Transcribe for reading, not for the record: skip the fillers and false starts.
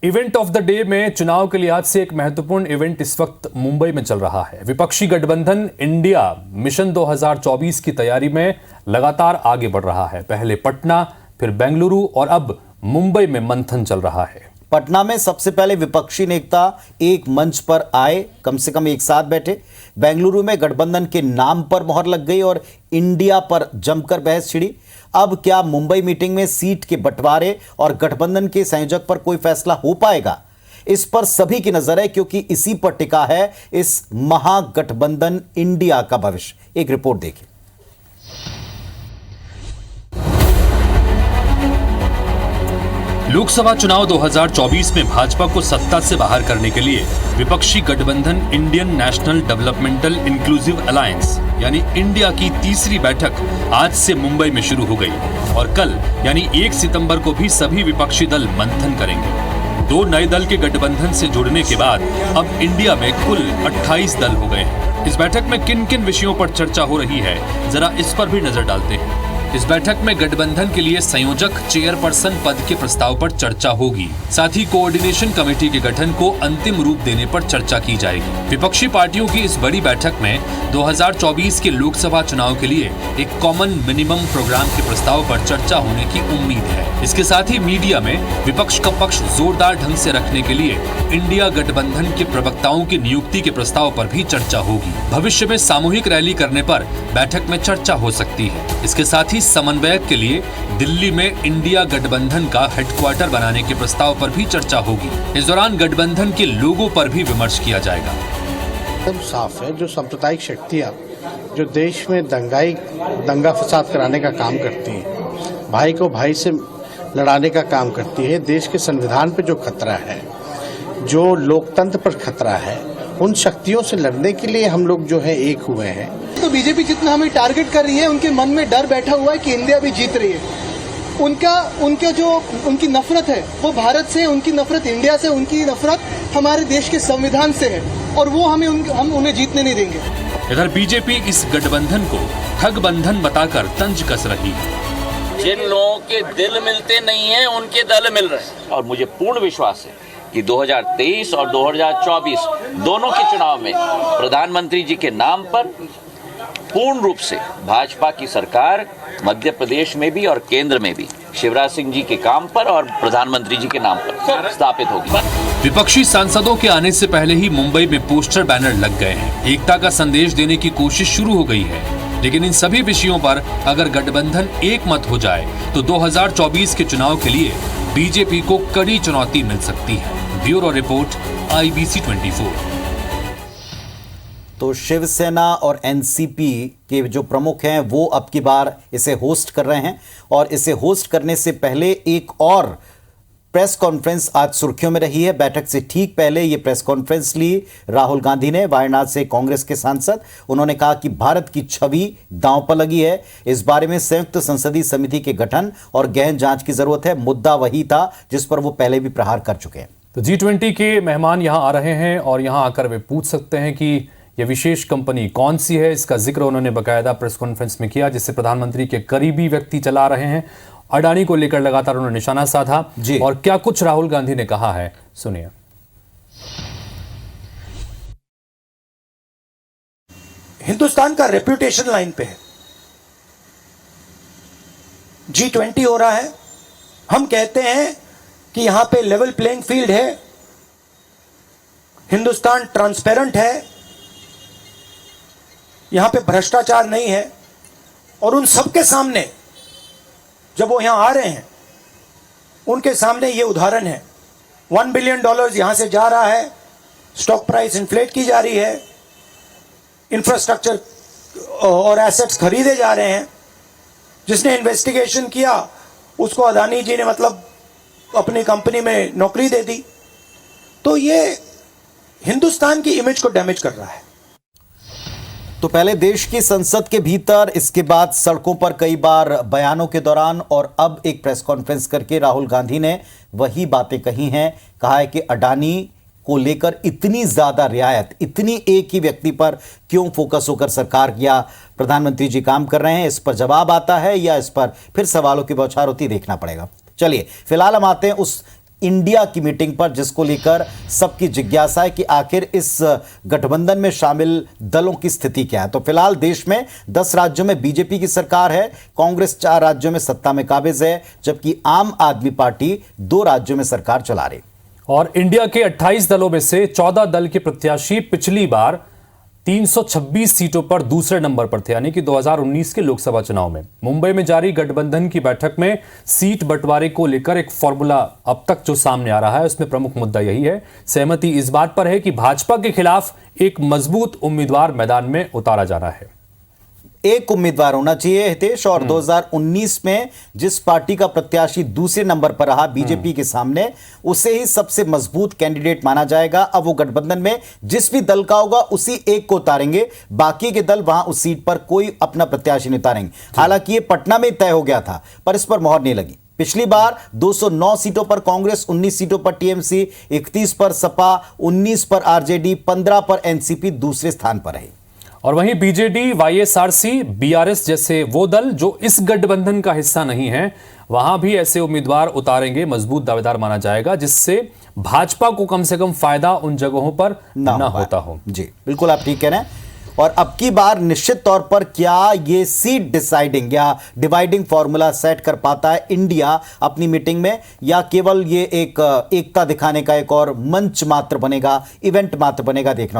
Event of the day में चुनाव के लिहाज से एक महत्वपूर्ण इवेंट इस वक्त मुंबई में चल रहा है। विपक्षी गठबंधन इंडिया मिशन 2024 की तैयारी में लगातार आगे बढ़ रहा है। पहले पटना, फिर बेंगलुरु और अब मुंबई में मंथन चल रहा है। पटना में सबसे पहले विपक्षी नेता एक मंच पर आए, कम से कम एक साथ बैठे। बेंगलुरु में गठबंधन के नाम पर मोहर लग गई और इंडिया पर जमकर बहस छिड़ी। अब क्या मुंबई मीटिंग में सीट के बंटवारे और गठबंधन के संयोजक पर कोई फैसला हो पाएगा? इस पर सभी की नजर है, क्योंकि इसी पर टिका है इस महागठबंधन इंडिया का भविष्य। एक रिपोर्ट देखिए। लोकसभा चुनाव 2024 में भाजपा को सत्ता से बाहर करने के लिए विपक्षी गठबंधन Indian national developmental inclusive alliance यानी इंडिया की तीसरी बैठक आज से मुंबई में शुरू हो गई और कल यानी 1 सितंबर को भी सभी विपक्षी दल मंथन करेंगे। 2 नए दल के गठबंधन से जुड़ने के बाद अब इंडिया में कुल 28 दल हो गए हैं। इस बैठक में किन किन विषयों पर चर्चा हो रही है, जरा इस पर भी नजर डालते हैं। इस बैठक में गठबंधन के लिए संयोजक चेयरपर्सन पद के प्रस्ताव पर चर्चा होगी। साथ ही कोऑर्डिनेशन कमेटी के गठन को अंतिम रूप देने पर चर्चा की जाएगी। विपक्षी पार्टियों की इस बड़ी बैठक में 2024 के लोकसभा चुनाव के लिए एक कॉमन मिनिमम प्रोग्राम के प्रस्ताव पर चर्चा होने की उम्मीद है। इसके साथ ही मीडिया में विपक्ष का पक्ष जोरदार ढंग से रखने के लिए इंडिया गठबंधन के प्रवक्ताओं की नियुक्ति के प्रस्ताव पर भी चर्चा होगी। भविष्य में सामूहिक रैली करने पर बैठक में चर्चा हो सकती है। इसके साथ ही समन्वयक के लिए दिल्ली में इंडिया गठबंधन का हेडक्वार्टर बनाने के प्रस्ताव पर भी चर्चा होगी। इस दौरान गठबंधन के लोगों पर भी विमर्श किया जाएगा। एकदम साफ है, जो सांप्रदायिक शक्तियां जो देश में दंगा फसाद कराने का काम करती हैं, भाई को भाई से लड़ाने का काम करती है, देश के संविधान पर जो खतरा है, जो लोकतंत्र पर खतरा है, उन शक्तियों से लड़ने के लिए हम लोग जो है एक हुए हैं। तो बीजेपी जितना हमें टारगेट कर रही है, उनके मन में डर बैठा हुआ है कि इंडिया भी जीत रही है। उनकी नफरत है वो भारत से, उनकी नफरत इंडिया से, उनकी नफरत हमारे देश के संविधान से है और वो हम उन्हें जीतने नहीं देंगे। इधर बीजेपी इस गठबंधन को ठग बंधन बताकर तंज कस रही है। जिन लोगों के दिल मिलते नहीं हैं, उनके दल मिल रहे हैं और मुझे पूर्ण विश्वास है कि 2023 और 2024 दोनों के चुनाव में प्रधानमंत्री जी के नाम पर पूर्ण रूप से भाजपा की सरकार मध्य प्रदेश में भी और केंद्र में भी शिवराज सिंह जी के काम पर और प्रधानमंत्री जी के नाम पर स्थापित होगी। विपक्षी सांसदों के आने से पहले ही मुंबई में पोस्टर बैनर लग गए हैं। एकता का संदेश देने की कोशिश शुरू हो गई है, लेकिन इन सभी विषयों पर अगर गठबंधन एक मत हो जाए तो 2024 के चुनाव के लिए बीजेपी को कड़ी चुनौती मिल सकती है। Bureau report, IBC 24। तो शिवसेना और एनसीपी के जो प्रमुख हैं वो अब की बार इसे होस्ट कर रहे हैं और इसे होस्ट करने से पहले एक और प्रेस कॉन्फ्रेंस आज सुर्खियों में रही है। बैठक से ठीक पहले ये प्रेस कॉन्फ्रेंस ली राहुल गांधी ने, वायनाड से कांग्रेस के सांसद। उन्होंने कहा कि भारत की छवि दांव पर लगी है। इस बारे में संयुक्त संसदीय समिति के गठन और गहन जांच की जरूरत है। मुद्दा वही था जिस पर वो पहले भी प्रहार कर चुके हैं। तो G20 के मेहमान यहां आ रहे हैं और यहां आकर वे पूछ सकते हैं कि यह विशेष कंपनी कौन सी है। इसका जिक्र उन्होंने बकायदा प्रेस कॉन्फ्रेंस में किया, जिससे प्रधानमंत्री के करीबी व्यक्ति चला रहे हैं। अडानी को लेकर लगातार उन्होंने निशाना साधा और क्या कुछ राहुल गांधी ने कहा है, सुनिए। हिंदुस्तान का रेप्यूटेशन लाइन पे है। G20 हो रहा है, हम कहते हैं कि यहां पे लेवल प्लेइंग फील्ड है, हिंदुस्तान ट्रांसपेरेंट है, यहां पे भ्रष्टाचार नहीं है। और उन सबके सामने जब वो यहां आ रहे हैं, उनके सामने ये उदाहरण है। $1 बिलियन यहां से जा रहा है, स्टॉक प्राइस इन्फ्लेट की जा रही है, इंफ्रास्ट्रक्चर और एसेट्स खरीदे जा रहे हैं। जिसने इन्वेस्टिगेशन किया उसको अदानी जी ने मतलब अपनी कंपनी में नौकरी दे दी। तो ये हिंदुस्तान की इमेज को डैमेज कर रहा है। तो पहले देश की संसद के भीतर, इसके बाद सड़कों पर कई बार बयानों के दौरान और अब एक प्रेस कॉन्फ्रेंस करके राहुल गांधी ने वही बातें कही हैं। कहा है कि अडानी को लेकर इतनी ज्यादा रियायत, इतनी एक ही व्यक्ति पर क्यों फोकस होकर सरकार या प्रधानमंत्री जी काम कर रहे हैं। इस पर जवाब आता है या इस पर फिर सवालों की बौछार होती, देखना पड़ेगा। चलिए फिलहाल हम आते हैं उस इंडिया की मीटिंग पर, जिसको लेकर सबकी जिज्ञासा है कि आखिर इस गठबंधन में शामिल दलों की स्थिति क्या है। तो फिलहाल देश में 10 राज्यों में बीजेपी की सरकार है, कांग्रेस 4 राज्यों में सत्ता में काबिज है, जबकि आम आदमी पार्टी 2 राज्यों में सरकार चला रही। और इंडिया के 28 दलों में से 14 दल के प्रत्याशी पिछली बार 326 सीटों पर दूसरे नंबर पर थे, यानी कि 2019 के लोकसभा चुनाव में। मुंबई में जारी गठबंधन की बैठक में सीट बंटवारे को लेकर एक फॉर्मूला अब तक जो सामने आ रहा है, उसमें प्रमुख मुद्दा यही है। सहमति इस बात पर है कि भाजपा के खिलाफ एक मजबूत उम्मीदवार मैदान में उतारा जाना है। एक उम्मीदवार होना चाहिए हितेश, और 2019 में जिस पार्टी का प्रत्याशी दूसरे नंबर पर रहा बीजेपी के सामने, उसे ही सबसे मजबूत कैंडिडेट माना जाएगा। अब वो गठबंधन में जिस भी दल का होगा उसी एक को उतारेंगे, बाकी के दल वहां उस सीट पर कोई अपना प्रत्याशी नहीं उतारेंगे। हालांकि ये पटना में तय हो गया था, पर इस पर मोहर नहीं लगी। पिछली बार 209 सीटों पर कांग्रेस, 19 सीटों पर टीएमसी, 31 पर सपा, 19 पर आरजेडी, 15 पर एनसीपी दूसरे स्थान पर रहे। और वहीं बीजेडी, वाईएसआरसी, बीआरएस जैसे वो दल जो इस गठबंधन का हिस्सा नहीं है, वहां भी ऐसे उम्मीदवार उतारेंगे, मजबूत दावेदार माना जाएगा, जिससे भाजपा को कम से कम फायदा उन जगहों पर न होता हो। जी बिल्कुल, आप ठीक कह रहे हैं। और अब की बार निश्चित तौर पर क्या ये सीट डिसाइडिंग या डिवाइडिंग फॉर्मूला सेट कर पाता है इंडिया अपनी मीटिंग में, या केवल ये एक एकता दिखाने का एक और मंच मात्र बनेगा, इवेंट मात्र बनेगा, देखना होगा।